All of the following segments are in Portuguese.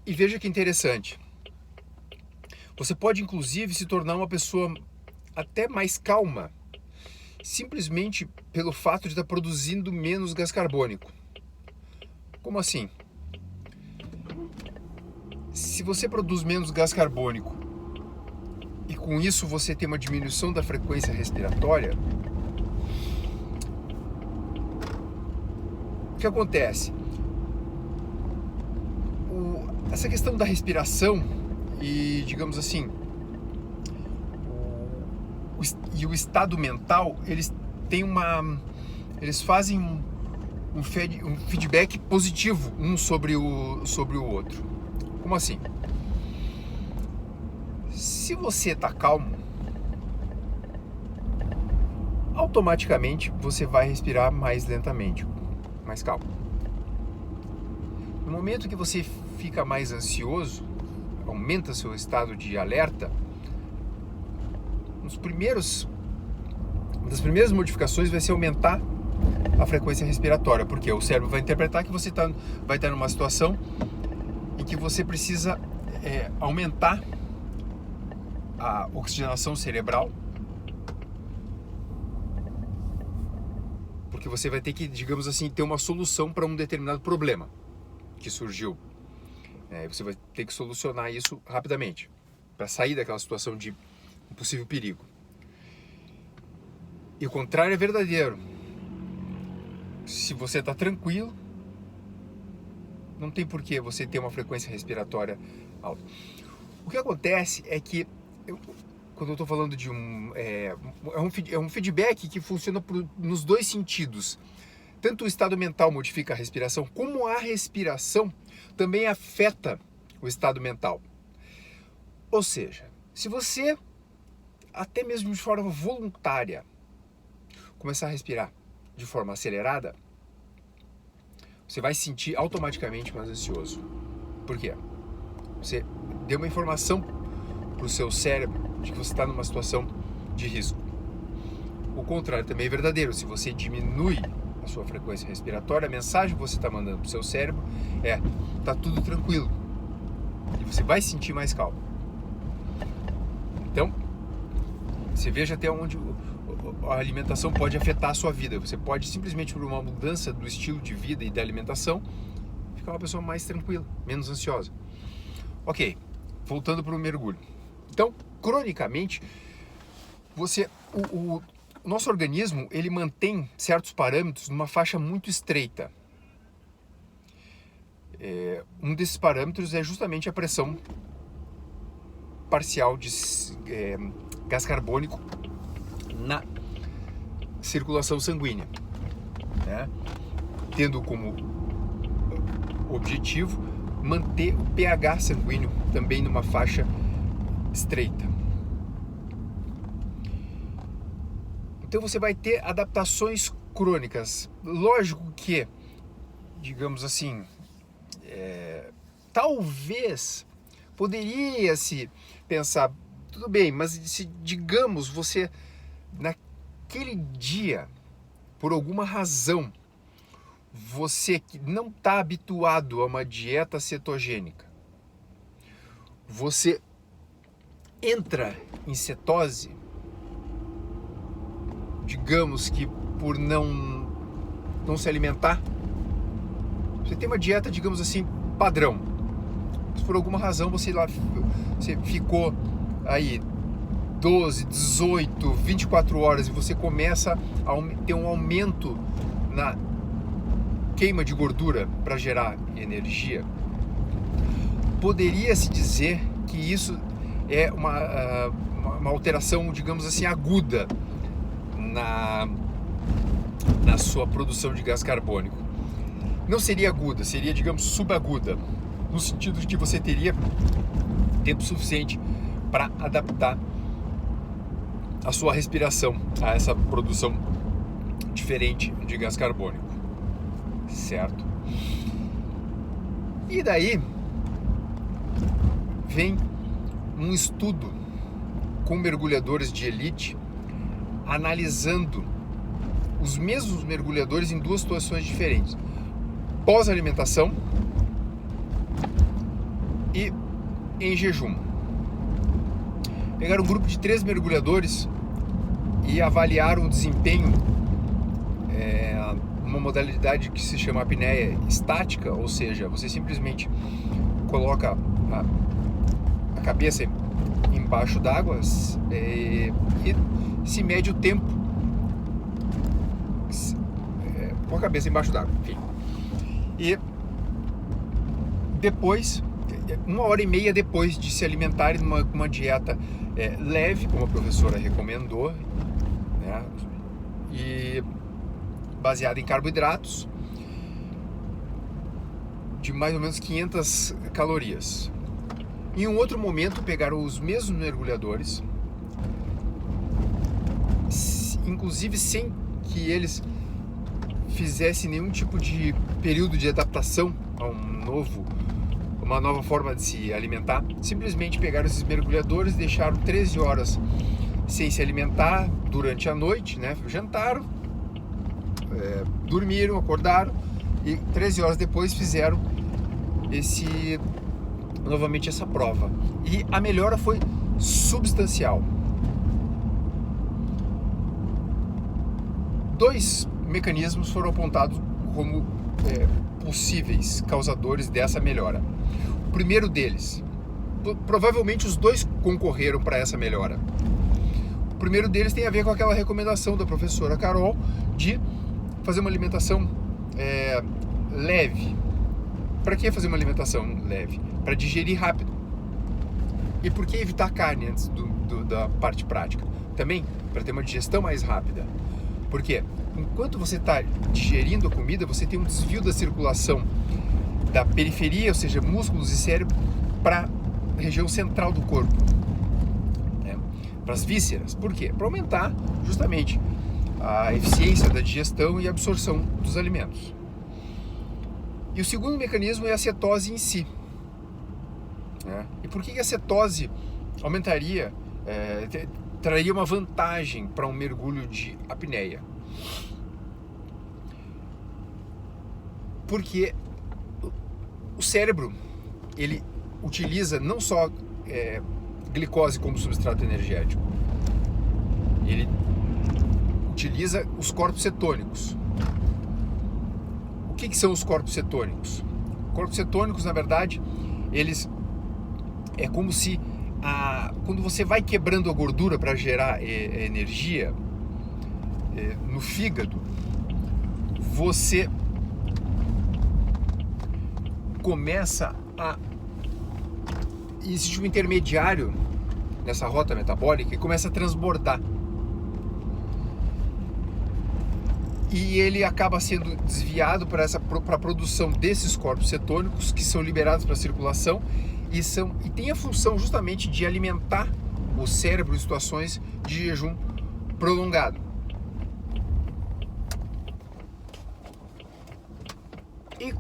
E veja que interessante. Você pode, inclusive, se tornar uma pessoa até mais calma, simplesmente pelo fato de estar produzindo menos gás carbônico. Como assim? Se você produz menos gás carbônico e com isso você tem uma diminuição da frequência respiratória, o que acontece? Essa questão da respiração e, digamos assim, o estado mental, eles fazem um feedback positivo um sobre o outro. Como assim? Se você está calmo, automaticamente você vai respirar mais lentamente, mais calmo. No momento que você fica mais ansioso, aumenta seu estado de alerta, uma das primeiras modificações vai ser aumentar a frequência respiratória, porque o cérebro vai interpretar que você vai estar numa situação em que você precisa aumentar a oxigenação cerebral, porque você vai ter que, digamos assim, ter uma solução para um determinado problema que surgiu. Você vai ter que solucionar isso rapidamente para sair daquela situação de um possível perigo. E o contrário é verdadeiro. Se você está tranquilo, não tem por que você ter uma frequência respiratória alta. O que acontece é que, quando eu estou falando de é um feedback que funciona nos dois sentidos. Tanto o estado mental modifica a respiração, como a respiração também afeta o estado mental. Ou seja, se você, até mesmo de forma voluntária, começar a respirar de forma acelerada, você vai se sentir automaticamente mais ansioso. Por quê? Você deu uma informação para o seu cérebro de que você está numa situação de risco. O contrário também é verdadeiro. Se você diminui a sua frequência respiratória, a mensagem que você está mandando para o seu cérebro é: tá tudo tranquilo. E você vai se sentir mais calmo. Então, você veja até onde a alimentação pode afetar a sua vida. Você pode simplesmente, por uma mudança do estilo de vida e da alimentação, ficar uma pessoa mais tranquila, menos ansiosa. Ok, voltando para o mergulho. Então, cronicamente, o nosso organismo, ele mantém certos parâmetros numa faixa muito estreita. Um desses parâmetros é justamente a pressão parcial de gás carbônico na circulação sanguínea, né? Tendo como objetivo manter o pH sanguíneo também numa faixa estreita. Então você vai ter adaptações crônicas. Lógico que, digamos assim, talvez poderia-se pensar, tudo bem, mas se, digamos, você naquele dia, por alguma razão, você que não está habituado a uma dieta cetogênica, você entra em cetose, digamos que por não se alimentar, você tem uma dieta, digamos assim, padrão. Mas por alguma razão você ficou aí 12, 18, 24 horas e você começa a ter um aumento na queima de gordura para gerar energia. Poderia-se dizer que isso é uma alteração, digamos assim, aguda na sua produção de gás carbônico. Não seria aguda, seria, digamos, subaguda, no sentido de que você teria tempo suficiente para adaptar a sua respiração a essa produção diferente de gás carbônico, certo? E daí vem um estudo com mergulhadores de elite analisando os mesmos mergulhadores em duas situações diferentes: pós-alimentação e em jejum. Pegaram um grupo de 3 mergulhadores e avaliaram o desempenho, uma modalidade que se chama apneia estática, ou seja, você simplesmente coloca a cabeça embaixo d'água e se mede o tempo com a cabeça embaixo d'água, enfim. E depois, 1h30 depois de se alimentarem uma dieta leve, como a professora recomendou, né, e baseada em carboidratos, de mais ou menos 500 calorias. Em um outro momento, pegaram os mesmos mergulhadores, inclusive sem que eles fizessem nenhum tipo de período de adaptação a uma nova forma de se alimentar. Simplesmente pegaram esses mergulhadores, deixaram 13 horas sem se alimentar durante a noite, né? Jantaram, dormiram, acordaram e 13 horas depois fizeram novamente essa prova. E a melhora foi substancial. 2 mecanismos foram apontados como possíveis causadores dessa melhora. O primeiro deles, provavelmente os 2 concorreram para essa melhora. O primeiro deles tem a ver com aquela recomendação da professora Carol de fazer uma alimentação leve. Para que fazer uma alimentação leve? Para digerir rápido. E por que evitar carne antes da parte prática? Também para ter uma digestão mais rápida. Por quê? Enquanto você está digerindo a comida, você tem um desvio da circulação da periferia, ou seja, músculos e cérebro, para a região central do corpo, né? Para as vísceras. Por quê? Para aumentar justamente a eficiência da digestão e absorção dos alimentos. E o segundo mecanismo é a cetose em si, né? E por que a cetose aumentaria, traria uma vantagem para um mergulho de apneia? Porque o cérebro, ele utiliza não só glicose como substrato energético, ele utiliza os corpos cetônicos. O que são os corpos cetônicos? Corpos cetônicos, na verdade, eles como se quando você vai quebrando a gordura para gerar energia no fígado, você começa existe um intermediário nessa rota metabólica e começa a transbordar. E ele acaba sendo desviado para a produção desses corpos cetônicos que são liberados para a circulação e tem a função justamente de alimentar o cérebro em situações de jejum prolongado. E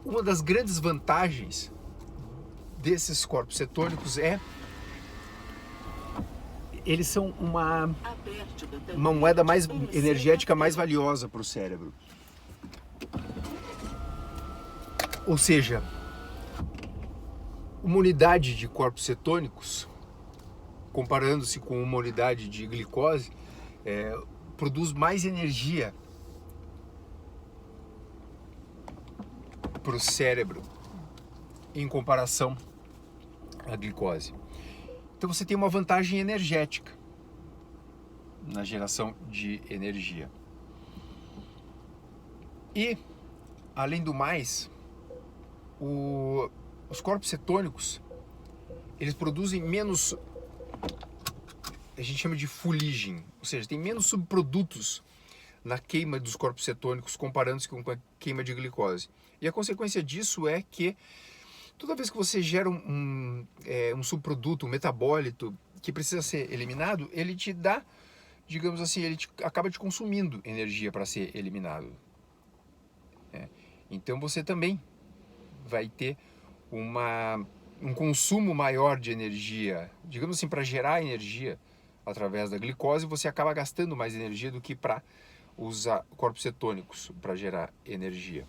uma das grandes vantagens desses corpos cetônicos eles são uma moeda mais energética mais valiosa para o cérebro. Ou seja, uma unidade de corpos cetônicos, comparando-se com uma unidade de glicose, produz mais energia para o cérebro em comparação à glicose. Então você tem uma vantagem energética na geração de energia. E, além do mais, os corpos cetônicos, eles produzem menos, a gente chama de fuligem, ou seja, tem menos subprodutos na queima dos corpos cetônicos comparando-se com a queima de glicose. E a consequência disso é que toda vez que você gera um subproduto, um metabólito que precisa ser eliminado, ele te dá, digamos assim, acaba te consumindo energia para ser eliminado. Então você também vai ter um consumo maior de energia, digamos assim, para gerar energia através da glicose, você acaba gastando mais energia do que para usar corpos cetônicos para gerar energia.